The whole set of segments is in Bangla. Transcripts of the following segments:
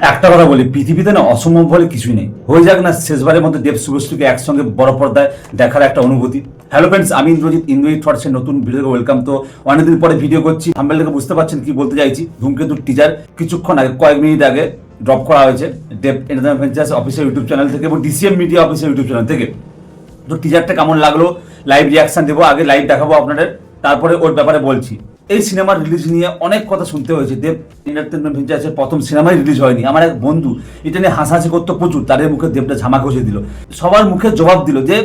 একটা কথা বলি, পৃথিবীতে না অসম্ভব বলে কিছুই নেই। হয়ে যাক না শেষবারের মতো দেব শুভশ্রীকে একসঙ্গে বড় পর্দায় দেখার একটা অনুভূতি। হ্যালো ফ্রেন্ডস, আমি ইন্দ্রজিৎ থটসের নতুন ভিডিওকে ওয়েলকাম। তো অনেকদিন পরে ভিডিও করছি, থাম্বনেল থেকে বুঝতে পারছেন কি বলতে চাইছি। ধূমকেতুর টিজার কিছুক্ষণ আগে, কয়েক মিনিট আগে ড্রপ করা হয়েছে Dev Entertainment Ventures official YouTube channel থেকে এবং DCM Media official YouTube channel থেকে। তো টিজারটা কেমন লাগলো লাইভ রিয়াকশন দেবো, আগে লাইভ দেখাবো আপনাদের, তারপরে ওর ব্যাপারে বলছি। এই সিনেমার রিলিজ নিয়ে অনেক কথা শুনতে হয়েছে। দেব এন্টারটেইনমেন্ট ভেঞ্চার্সের প্রথম সিনেমাই রিলিজ হয়নি। আমার এক বন্ধু এটা নিয়ে হাসাহাসি করতো প্রচুর, তাদের মুখে দেবটা ঝামা ঘষে দিল, সবার মুখে জবাব দিল যে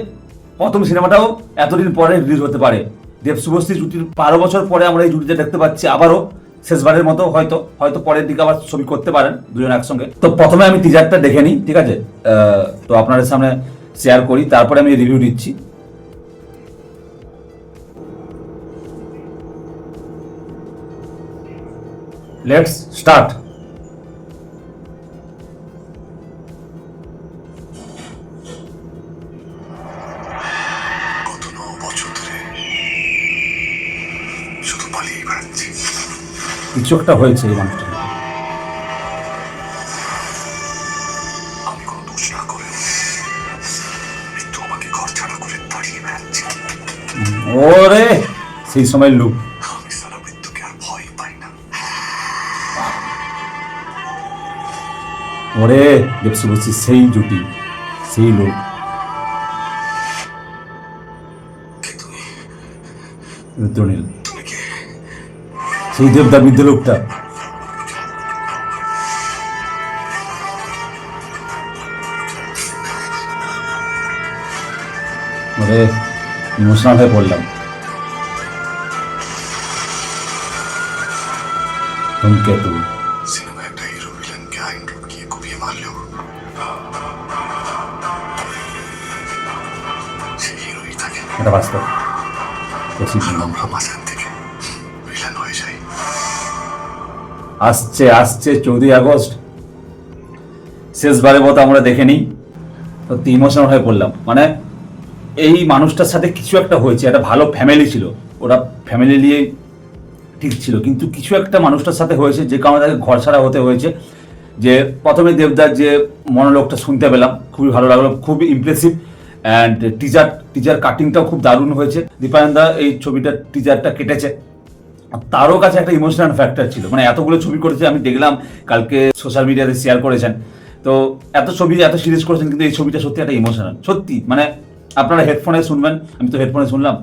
প্রথম সিনেমাটাও এতদিন পরে রিলিজ হতে পারে। দেব শুভশ্রী জুটির 12 বছর পরে আমরা এই জুটিটা দেখতে পাচ্ছি আবারও, শেষবারের মতো হয়তো হয়তো পরের দিকে আবার ছবি করতে পারেন দুজন একসঙ্গে। তো প্রথমে আমি টিজারটা দেখে নিই, ঠিক আছে? তো আপনাদের সামনে শেয়ার করি, তারপরে আমি রিভিউ দিচ্ছি। Let's start. গত 9 বছর ধরে শুধু পালিয়ে বেড়াচ্ছি। কিছু একটা হয়েছে এই মানুষটা। আমি কোনো দোষ না করে মৃত্যু আমাকে ঘর ছাড়া করে তাড়িয়ে বেড়াচ্ছি। ওরে সেই সময় লুক। আমি সারা মৃত্যুকে আর ভয় পাই না। ওরে দেব শুভশ্রী সেই জুটি, সেই লোক। কে তুমি? রুদ্রনীল, তুমি কে? সেই দেবদা বৃদ্ধ লোকটা। ওরে ইমোশনাল হয়ে পড়লাম। ধূমকেতু সিনেমায় একটা হিরো ভিলেনকে আইন গিয়ে কুপিয়ে মারলেও সে হিরোই থাকে। এটা বাস্তব। আমরা মাঝখান থেকে ভিলেন হয়ে যাই। আসছে আসছে 14 আগস্ট, শেষবারের মতো আমরা দেখে নিই। সত্যি ইমোশনাল হয়ে পড়লাম। মানে এই মানুষটার সাথে কিছু একটা হয়েছে, একটা ভালো ফ্যামিলি ছিল, ওরা ফ্যামিলি নিয়ে ঠিক ছিল, কিন্তু কিছু একটা মানুষটার সাথে হয়েছে যে কারণে তাকে ঘর ছাড়া হতে হয়েছে। যে প্রথমে দেবদার যে মনোলোগটা শুনতে পেলাম খুবই ভালো লাগলো, খুবই ইমপ্রেসিভ। অ্যান্ড টিজার কাটিংটাও খুব দারুণ হয়েছে। দীপায়নদা এই ছবিটার টিজারটা কেটেছে, তারও কাছে একটা ইমোশনাল ফ্যাক্টর ছিল। মানে এতগুলো ছবি করেছে, আমি দেখলাম কালকে সোশ্যাল মিডিয়াতে শেয়ার করেছেন। তো এত ছবি এত সিরিজ করেছেন, কিন্তু এই ছবিটা সত্যি একটা ইমোশনাল। সত্যি মানে আপনারা হেডফোনে শুনবেন, আমি তো হেডফোনে শুনলাম,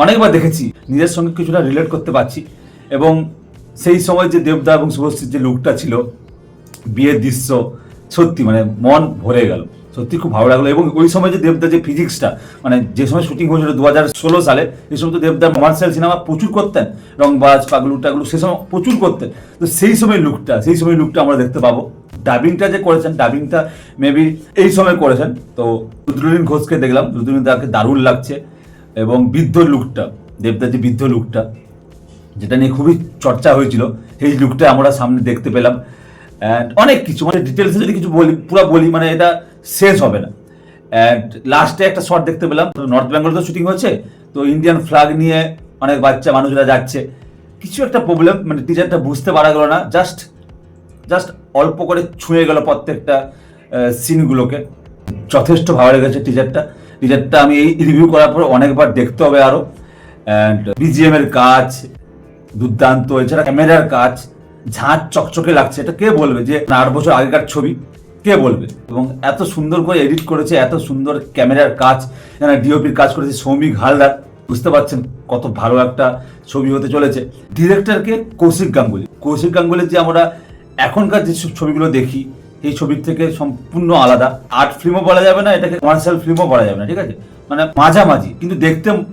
অনেকবার দেখেছি, নিজের সঙ্গে কিছুটা রিলেট করতে পারছি। এবং সেই সময় যে দেবদা এবং শুভশ্রীর যে লুকটা ছিল, বিয়ের দৃশ্য, সত্যি মানে মন ভরে গেল, সত্যি খুব ভালো লাগলো। এবং ওই সময় যে দেবদার যে ফিজিক্সটা, মানে যে সময় শুটিং হয়েছিল 2016 সালে, এই সময় তো দেবদার কমার্শিয়াল সিনেমা প্রচুর করতেন, রংবাজ পাগলু টাগলু সে সময় প্রচুর করতেন। তো সেই সময় লুকটা আমরা দেখতে পাবো। ডাবিংটা যে করেছেন, ডাবিংটা মেবি এই সময় করেছেন। তো রুদ্রনীল ঘোষকে দেখলাম, রুদ্রনীল দাকে দারুণ লাগছে। এবং বৃদ্ধ লুকটা, দেবদার যে বৃদ্ধ লুকটা, যেটা নিয়ে খুবই চর্চা হয়েছিল, সেই লুকটা আমরা সামনে দেখতে পেলাম। অ্যান্ড অনেক কিছু, মানে ডিটেলসে যদি কিছু বলি, পুরো বলি মানে এটা শেষ হবে না। অ্যান্ড লাস্টে একটা শট দেখতে পেলাম, নর্থ বেঙ্গলে তো শুটিং হচ্ছে, তো ইন্ডিয়ান ফ্ল্যাগ নিয়ে অনেক বাচ্চা মানুষরা যাচ্ছে। কিছু একটা প্রবলেম, মানে টিচারটা বুঝতে পারা গেল না, জাস্ট অল্প করে ছুঁয়ে গেল প্রত্যেকটা সিনগুলোকে। যথেষ্ট ভালো লেগেছে টিজারটা আমি এই রিভিউ করার পর অনেকবার দেখতে হবে আরও। অ্যান্ড বিজিএম এর কাজ দুর্দান্ত, এছাড়া ক্যামেরার কাজ ঝাঁট চকচকে লাগছে। এটা কে বলবে যে 8 বছর আগেকার ছবি, কে বলবে? এবং এত সুন্দর করে এডিট করেছে, এত সুন্দর ক্যামেরার কাজ, এখানে ডিওপির কাজ করেছে সৌমিক হালদার। বুঝতে পারছেন কত ভালো একটা ছবি হতে চলেছে। ডিরেক্টরকে কৌশিক গাঙ্গুলির যে আমরা এখনকার যে ছবিগুলো দেখি, এই ছবির থেকে সম্পূর্ণ আলাদা। আর্ট ফিল্মও বলা যাবে না, এটাকে কমার্শিয়াল ফিল্মও বলা যাবে না, ঠিক আছে? মানে মাঝামাঝি, কিন্তু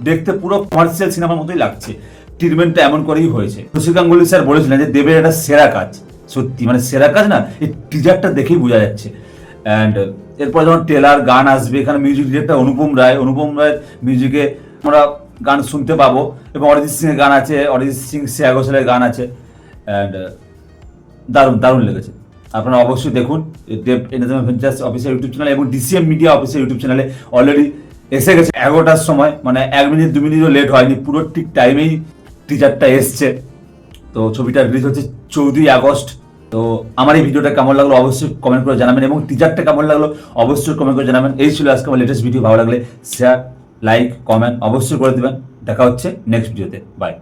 দেখতে পুরো কমার্শিয়াল সিনেমার মতোই লাগছে। ট্রিটমেন্টটা এমন করেই হয়েছে। কৌশিক গাঙ্গুলি স্যার বলেছিলেন যে দেবের একটা সেরা কাজ, সত্যি মানে সেরা কাজ না, এই টিজারটা দেখেই বোঝা যাচ্ছে। অ্যান্ড এরপর যখন ট্রেলার গান আসবে, এখানে মিউজিক ডিরেক্টর অনুপম রায়ের মিউজিকে আমরা গান শুনতে পাবো। এবং অরিজিৎ সিং এর গান আছে, অরিজিৎ সিং শ্রেয়া ঘোষালের গান আছে। অ্যান্ড দারুণ লেগেছে। আপনারা অবশ্যই দেখুন Dev Entertainment Ventures official YouTube channel এবং ডিসিএম মিডিয়া অফিসিয়াল ইউটিউব চ্যানেলে অলরেডি এসে গেছে 11টার সময়, মানে 1 মিনিট 2 মিনিটও লেট হয়নি, পুরো ঠিক টাইমেই টিজারটা এসছে। তো ছবিটা রিলিজ হচ্ছে 14 আগস্ট তো আমার এই ভিডিওটা কেমন লাগলো অবশ্যই কমেন্ট করে জানাবেন, এবং টিজারটা কেমন লাগলো অবশ্যই কমেন্ট করে জানাবেন। এই ছিল আজকে আমার লেটেস্ট ভিডিও। ভালো লাগলে শেয়ার, লাইক, কমেন্ট অবশ্যই করে দেবেন। দেখা হচ্ছে নেক্সট ভিডিওতে। বাই।